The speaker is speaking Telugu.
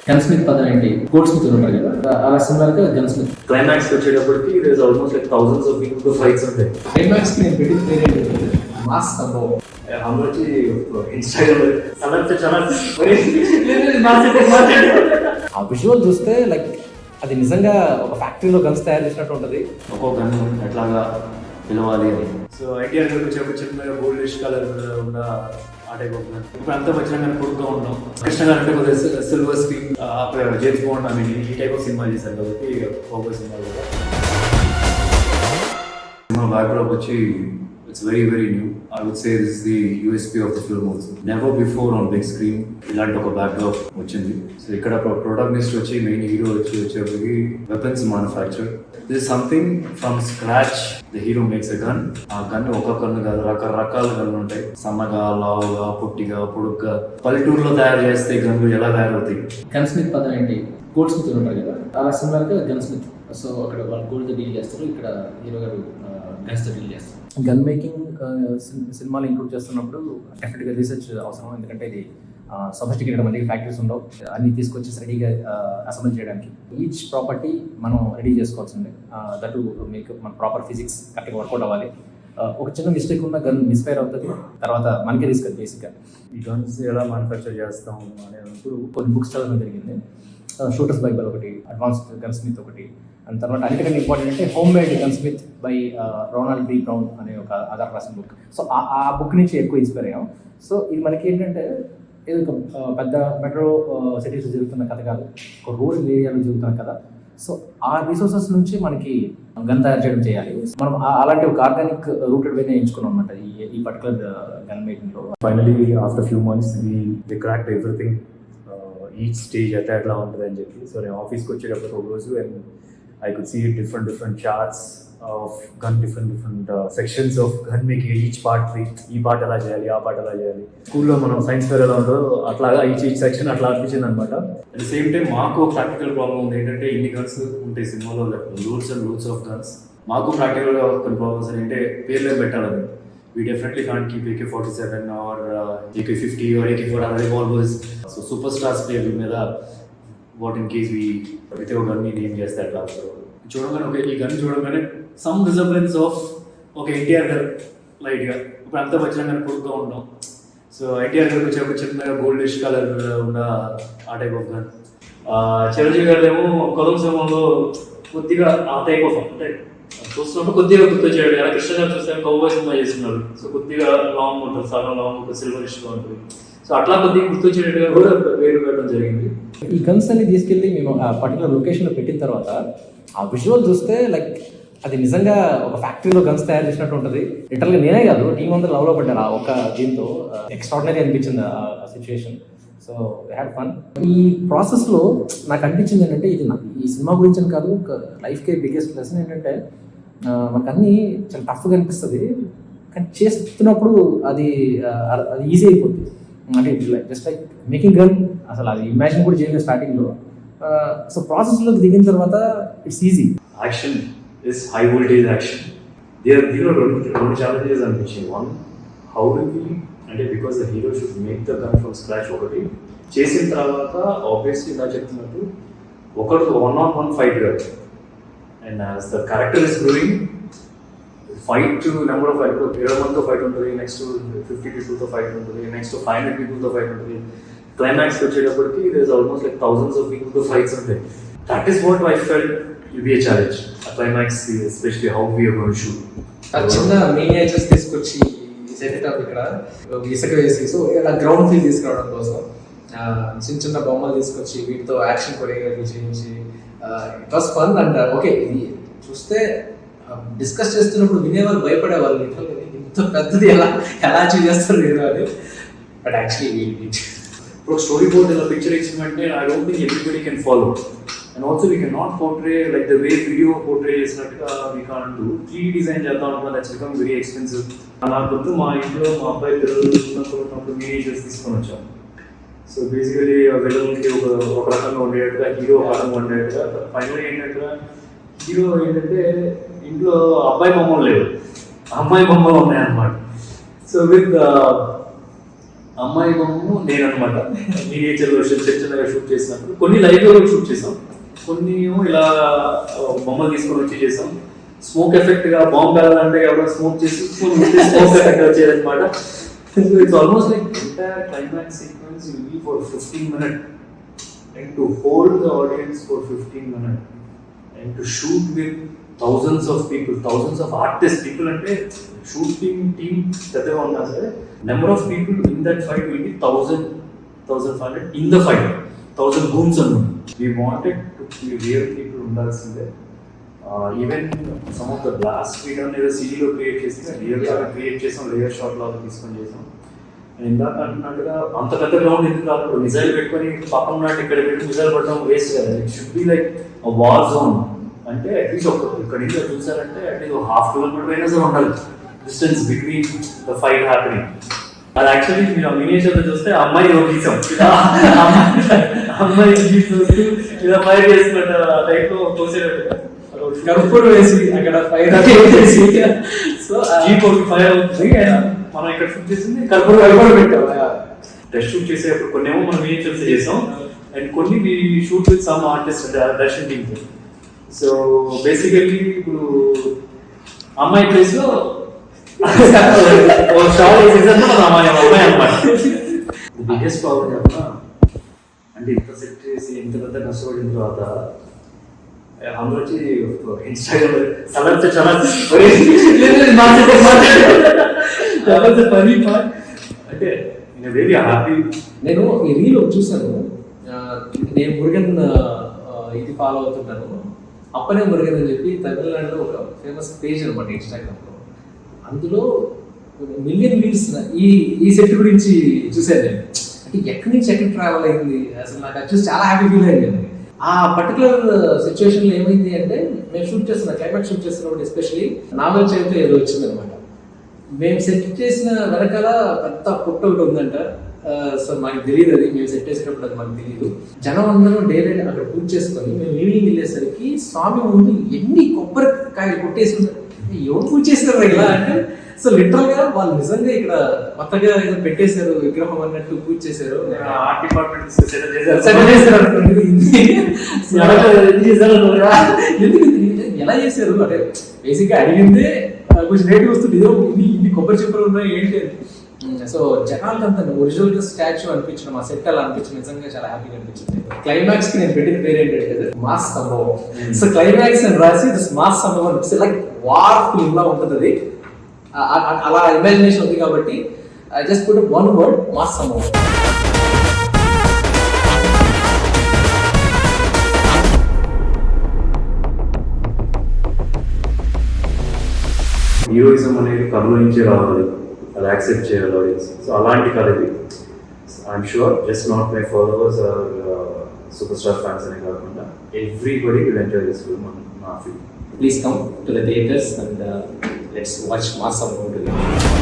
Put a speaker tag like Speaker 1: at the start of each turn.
Speaker 1: గన్ స్మిత్ పదనేంటి కోడ్ స్మిత్ ఉంటారు కదా, అలా సిమిలర్ గా గన్ స్మిత్.
Speaker 2: క్లైమాక్స్ వచ్చేటప్పటికి it is almost like thousands of people తో ఫైట్స్ ఉంటాయి.
Speaker 1: క్లైమాక్స్ కి నేను పెట్టిన పేరు ఏంటి? మాస్ సంభవం.
Speaker 2: हमलोग ఇన్స్టాగ్రామ్ చాలా
Speaker 1: ఆ విజువల్ చూస్తే లైక్ అది నిజంగా ఒక ఫ్యాక్టరీలో గన్స్ తయారు చేసినట్టు ఉంటుంది.
Speaker 2: ఒక్కో గన్ ఎట్లాగా పిలవాలి అని. సో ఐటీఆర్ గారికి వచ్చేప్పుడు చిన్నగా గోల్డిష్ కలర్ ఉన్న ఆ టైప్ ఆఫ్ గన్. ఇప్పుడు అంతా వచ్చిన కానీ కొడుకుగా ఉన్నాం. కృష్ణ గారు అంటే కొద్దిగా సిల్వర్ స్క్రీన్ జేమ్స్ బాండ్ అని ఈ టైప్ ఆఫ్ సినిమా చేశారు కాబట్టి ఒక్కో సినిమా కూడా సినిమా బ్యాక్డ్రాప్ వచ్చి it's very new. I would say this is the USP of the film also. Never before on big screen ఇలాంటి ఒక బ్యాక్డ్రాప్ వచ్చింది. సో ఇక్కడ ప్రొటాగనిస్ట్ వచ్చి మెయిన్ హీరో వచ్చేప్పటికి weapons manufacture. This is something from scratch the hero makes a gun. ఆ గన్ ఒక్కొక్క గన్ కాదు, రకరకాల గన్లు ఉంటాయి. సన్నగా, లావుగా, పొట్టిగా, పొడుగ్గా. పల్లెటూరులో తయారు చేస్తే గన్లు ఎలా తయారవుతాయి?
Speaker 1: గన్ స్మిత్ పదం ఏంటి? కోడ్ స్మిత్ ఉంటారు కదా, అలా సిమిలర్ గా గన్ స్మిత్. సో అక్కడ వాళ్ళు గోల్డ్ డీల్ చేస్తారు, ఇక్కడ హీరో గారు గన్స్ తో డీల్ చేస్తారు. గన్ మేకింగ్ సినిమాలు ఇంక్లూడ్ చేస్తున్నప్పుడు డెఫినెట్గా రీసెర్చ్ అవసరం. ఎందుకంటే ఇది సొఫిస్టికేటెడ్ మళ్ళీ ఫ్యాక్టరీస్ ఉండవు, అన్ని తీసుకొచ్చి రెడీగా అసెంబ్లీ చేయడానికి. ఈచ్ ప్రాపర్టీ మనం రెడీ చేసుకోవాల్సిందే. దట్ మీకు మన ప్రాపర్ ఫిజిక్స్ కరెక్ట్గా వర్కౌట్ అవ్వాలి. ఒక చిన్న మిస్టేక్ ఉన్న గన్ మిస్ఫైర్ అవుతుంది, తర్వాత మనకే రిస్క్ అది బేసిక్గా.
Speaker 2: ఈ గన్స్ ఎలా మ్యానుఫ్యాక్చర్ చేస్తాం అనేటప్పుడు
Speaker 1: కొన్ని బుక్స్ చదవడం జరిగింది. షూటర్స్ బైబల్ ఒకటి, అడ్వాన్స్డ్ గన్ స్మిత్ ఒకటి, అండ్ తర్వాత అన్నిటికంటే ఇంపార్టెంట్ అంటే homemade gunsmith by Ronald D Brown అనే ఒక ఆధార్ రాసిన బుక్. సో ఆ బుక్ నుంచి ఎక్కువ ఇన్స్పైర్ అయ్యాం. సో ఇది మనకి ఏంటంటే ఇది ఒక పెద్ద మెట్రో సిటీస్లో జరుగుతున్న కథ కాదు, ఒక రూరల్ ఏరియాలో జరుగుతున్న కథ. సో ఆ రిసోర్సెస్ నుంచి మనకి గన్ తయారు చేయడం చేయాలి. మనం అలాంటి ఒక ఆర్గానిక్ రూటెడ్ వేనే ఎంచుకున్నాం అనమాట ఈ పర్టికులర్ గన్ మేకింగ్లో.
Speaker 2: Finally after few months we cracked everything. Each stage అయితే ఎట్లా ఉంటుంది అని చెప్పి. సో నేను ఆఫీస్కి వచ్చేటప్పుడు ఒక రోజు and I could see different charts of gun, different sections of gun making. Each part, ఈ పార్ట్ ఎలా చేయాలి, ఆ పార్ట్ ఎలా చేయాలి. స్కూల్లో మనం సైన్స్ ఫేర్ ఎలా ఉంటుందో అట్లాగా ఈచ్ సెక్షన్ అట్లా అనిపించింది అనమాట. అట్ ద సేమ్ టైం మాకు ప్రాక్టికల్ ప్రాబ్లమ్ ఉంది. ఏంటంటే ఇన్ని గన్స్ ఉంటాయి సినిమాలో, rules and rules of guns. మాకు ప్రాక్టికల్గా కొన్ని ప్రాబ్లమ్స్ ఏంటంటే పేర్లు ఏం పెట్టాలని. We definitely can't keep AK-47 or AK-50 or AK-47 revolvers. So superstars పేర్ల మీద వాట్ ఇన్ కేస్ ప్రతి ఒక్క గన్ని నేమ్ చేస్తే అట్లా చూడగానే ఈ గన్ చూడగానే సమ్ రిజర్వెన్స్ ఆఫ్ ఒక ఎన్టీఆర్ గారు లైట్గా. ఇప్పుడు అంతా వచ్చిన కానీ పొడుగ్గా ఉన్నాం. సో ఎన్టీఆర్ గారికి వచ్చేప్పుడు చిన్నగా గోల్డిష్ కలర్ ఉన్న ఆ టైప్ ఆఫ్ గన్. చిరంజీవి గారు ఏమో కొలం సమయంలో కొద్దిగా ఆ టైప్ ఆఫ్ అంటే చూస్తున్నప్పుడు కొద్దిగా గుర్తొచ్చాడు. ఎలా కృష్ణ గారు చూస్తే కౌబాయ్ సినిమా చేస్తున్నారు. సో కొద్దిగా లాంగ్ ఉంటుంది, సగం లాంగ్ ఉంటుంది, సిల్వరిష్గా ఉంటుంది. సో అట్లా కొద్దిగా గుర్తొచ్చేటట్టుగా కూడా వేరు పెట్టడం జరిగింది.
Speaker 1: ఈ గన్స్ అన్ని తీసుకెళ్ళి మేము ఆ పర్టికులర్ లొకేషన్లో పెట్టిన తర్వాత ఆ విజువల్ చూస్తే లైక్ అది నిజంగా ఒక ఫ్యాక్టరీలో గన్స్ తయారు చేసినట్టు ఉంటుంది. లిటరల్గా నేనే కాదు, టీం అందరూ లవ్లో పడ్డారు ఆ ఒక దీంతో. ఎక్స్ట్రాడినరీ అనిపించింది ఆ సిచ్యువేషన్. So had fun. ఈ ప్రాసెస్లో నాకు అనిపించింది ఏంటంటే ఇది ఈ సినిమా గురించి అని కాదు, లైఫ్కే బిగ్గెస్ట్ లెసన్ ఏంటంటే మనకు అన్నీ చాలా టఫ్గా అనిపిస్తుంది, కానీ చేస్తున్నప్పుడు అది ఈజీ అయిపోతుంది. అంటే జస్ట్ లైక్ మేకింగ్ గన్ అసలు అది ఇమాజిన్ కూడా చేయలేదు స్టార్టింగ్లో. సో ప్రాసెస్లోకి దిగిన తర్వాత it's easy.
Speaker 2: Action is high voltage action. దీనిలో రెండు ఛాలెంజెస్ అనిపించింది. వన్, హౌ డు వి అంటే because the hero should make the gun from scratch. ఒకటి చేసిన తర్వాత ఆబ్వియస్లీ ఇలా చెప్తున్నట్టు ఒకటి 1-on-1 ఫైట్ కాదు. And as the character is growing fight number of fight 20 మందితో ఫైట్ ఉంటుంది, నెక్స్ట్ 50 పీపుల్తో ఫైట్ ఉంటుంది, నెక్స్ట్ 500 పీపుల్తో ఫైట్ ఉంటుంది. క్లైమాక్స్కి వచ్చేటప్పటికి it is almost like thousands of పీపుల్తో ఫైట్స్ ఉంటాయి. That is what I felt will be a challenge. ఆ climax especially how we are going to shoot.
Speaker 3: చిన్న మినియేచర్స్ తీసుకొచ్చి సెటప్ ఇక్కడ ఇసుక వేసి సో ఇలా గ్రౌండ్ ఫీల్ తీసుకురావడం కోసం చిన్న చిన్న బొమ్మలు తీసుకొచ్చి వీటితో యాక్షన్ కొరియోగ్రఫీ చేయించి it was fun. And okay ఇది చూస్తే డిస్కస్ చేస్తున్నప్పుడు వినేవాళ్ళు భయపడేవాళ్ళు, ఇంత పెద్దది ఎలా అచీవ్ చేస్తారు లేదు అని. బట్ యాక్చువల్లీ
Speaker 2: ఇప్పుడు స్టోరీ బోర్డ్ ఇలా పిక్చర్ ఇచ్చినట్టే I don't think everybody can follow. And also we can not portray like the way video portray చేసినట్టుగా we can't do. 3D design చేద్దాం అనుకున్నా, దట్స్ బికమ్ వెరీ ఎక్స్పెన్సివ్. అలా గుర్తు మా ఇంట్లో మా అబ్బాయి పిల్లలు చూసినప్పుడు మినియేచర్స్ తీసుకొని వచ్చాం. సో బేసికలీ విలన్కి ఒక రకంగా ఉండేట్టుగా, హీరో ఒక రకంగా ఉండేట్టుగా. ఫైనల్ ఏంటంటే హీరో ఏంటంటే ఇంట్లో అబ్బాయి బొమ్మలు లేవు, అమ్మాయి బొమ్మలు ఉన్నాయన్నమాట. సో విత్ అమ్మాయి బొమ్మ నేను అనమాట మినియేచర్లో చిన్న చిన్నగా షూట్ చేసినప్పుడు కొన్ని లైవ్లో షూట్ చేసాం, కొన్ని ఏమో ఇలా బొమ్మలు తీసుకొని వచ్చి చేసాం. స్మోక్ ఎఫెక్ట్ గా బాంబ్ కావాలంటే ఎవరైనా స్మోక్ చేసి స్మోక్ ఎఫెక్ట్ వచ్చేది అనమాట. It's almost like entire climax sequence will be for 15 minutes and to hold the audience for 15 minutes and to shoot with thousands of people, thousands of artists. People అంటే shooting team పెద్దగా ఉన్నా సరే number of people in that fight will be 1,500 in the fight, 1,000 goons అన్నమాట. We wanted to be real people ఉండాల్సిందే. Even some of the blast freedom ఏదో సిటీలో క్రియేట్ చేసి రియల్ క్రియేట్ చేసాం, లేయర్ షాట్ లాగా తీసుకొని చేసాం. ఇందాక అంటున్నట్టుగా అంత పెద్ద గ్రౌండ్ ఎందుకు రాదు, మిజైల్ పెట్టుకొని పక్కన ఉన్నట్టు ఇక్కడ పెట్టి మిజైల్ పడడం వేస్ట్ కదా. It should be like war zone. అంటే అట్లీస్ట్ ఒక ఇక్కడ నుంచి చూసారంటే అట్లీస్ట్ 1/2 kilometer అయినా సరే ఉండాలి distance between the fight happening. అది యాక్చువల్లీ మీరు మినియేచర్లో చూస్తే అమ్మాయి గీసాం, అమ్మాయి చూస్తూ ఇలా ఫైర్ చేసుకున్న టైప్లో తోసేటట్టు
Speaker 3: కర్పూరం వేసి అక్కడ ఫైర్ చేసి సో
Speaker 2: జీప్ ఒకటి ఫైర్ అవుతుంది. మనం ఇక్కడ షూట్ చేసింది
Speaker 3: కర్పూరం పెట్టాం.
Speaker 2: టెస్ట్ షూట్ చేసేటప్పుడు కొన్ని ఏమో మనం మినియేచర్స్ చేసాం అండ్ కొన్ని shoot with some artist direction team. So basically ఇప్పుడు అమ్మాయి ప్లేస్ లో షార్ట్ వేసేసాను మన అమ్మాయి అనమాట. బిగ్గెస్ట్ ప్రాబ్లం చెప్పిన అంటే ఇంత సెట్ చేసి ఇంత పెద్ద కష్టపడిన తర్వాత అందరూ వచ్చి ఇన్స్టాగ్రామ్ సలర్స్ చాలా పని అంటే నేను వెరీ హ్యాపీ.
Speaker 1: నేను ఈ రీల్ చూసాను, నేను మురుగన్ ఇది ఫాలో అవుతుంటాను, అప్పనే మురుగన్ అని చెప్పి తమిళనాడులో ఒక ఫేమస్ పేజ్ అనమాట ఇన్స్టాగ్రామ్లో. అందులో మిలియన్ వ్యూస్ ఈ సెట్ గురించి చూశాను నేను. అంటే ఎక్కడి నుంచి ఎక్కడ ట్రావెల్ అయింది అసలు నాకు అది చూసి చాలా హ్యాపీ ఫీల్ అయింది. ఆ పర్టికులర్ సిచ్యువేషన్లో ఏమైంది అంటే మేము షూట్ చేస్తున్న క్లైమాక్స్ షూట్ చేస్తున్నప్పుడు ఎస్పెషల్లీ నావల్ చేతితో ఏదో వచ్చిందనమాట. మేము సెట్ చేసిన వెనకాల పెద్ద పుట్ట ఒకటి ఉందంట. సో మాకు తెలియదు, అది మేము సెట్ చేసేటప్పుడు అది మాకు తెలియదు. జనం అందరూ డైలీ అక్కడ పూజ చేసుకొని మేము ఈవినింగ్ వెళ్ళేసరికి స్వామి ముందు ఎన్ని కొబ్బరికాయలు కొట్టేసి ఉంటారు. ఎవరు పూజ చేస్తారు ఇలా అంటే సో లిటరల్ గా వాళ్ళు నిజంగా ఇక్కడ కొత్తగా ఏదో పెట్టేశారు విగ్రహం అన్నట్టు పూజ చేశారు.
Speaker 2: ఆర్ట్ డిపార్ట్మెంట్
Speaker 1: ఎలా చేశారు అంటే బేసిక్ గా అడిగిందే కొంచెం రేట్ వస్తుంది, ఇదో ఇన్ని కొబ్బరి చెప్పులు ఉన్నాయి ఏంటి. సో జనాలకంతా ఒరిజినల్ గా స్టాచ్యూ అనిపించడం, ఆ సెట్ అలా అనిపించడం నిజంగా చాలా హ్యాపీగా అనిపించింది. క్లైమాక్స్ కి నేను పెట్టిన పేరు ఏంటంటే మాస్ సంభవం. సో క్లైమాక్స్ అని రాసి మాస్ సంభవం అనిపిస్తే లైక్ వార్ ఫిల్మ్ లా ఉంటుంది అది. అలా ఇమాజినేషన్ ఉంది కాబట్టి I just put one word, mass సంభవం.
Speaker 2: హీరోయిజం అనేది కథలో నుంచే రావాలి, అది యాక్సెప్ట్ చేయాలి ఆడియన్స్. సో అలాంటి కథ ఇది. I'm sure just not my followers are superstar fans అనే కాకుండా everybody will enjoy this film నా feel.
Speaker 1: Please come to the theaters and let's watch Mass Sambavam together.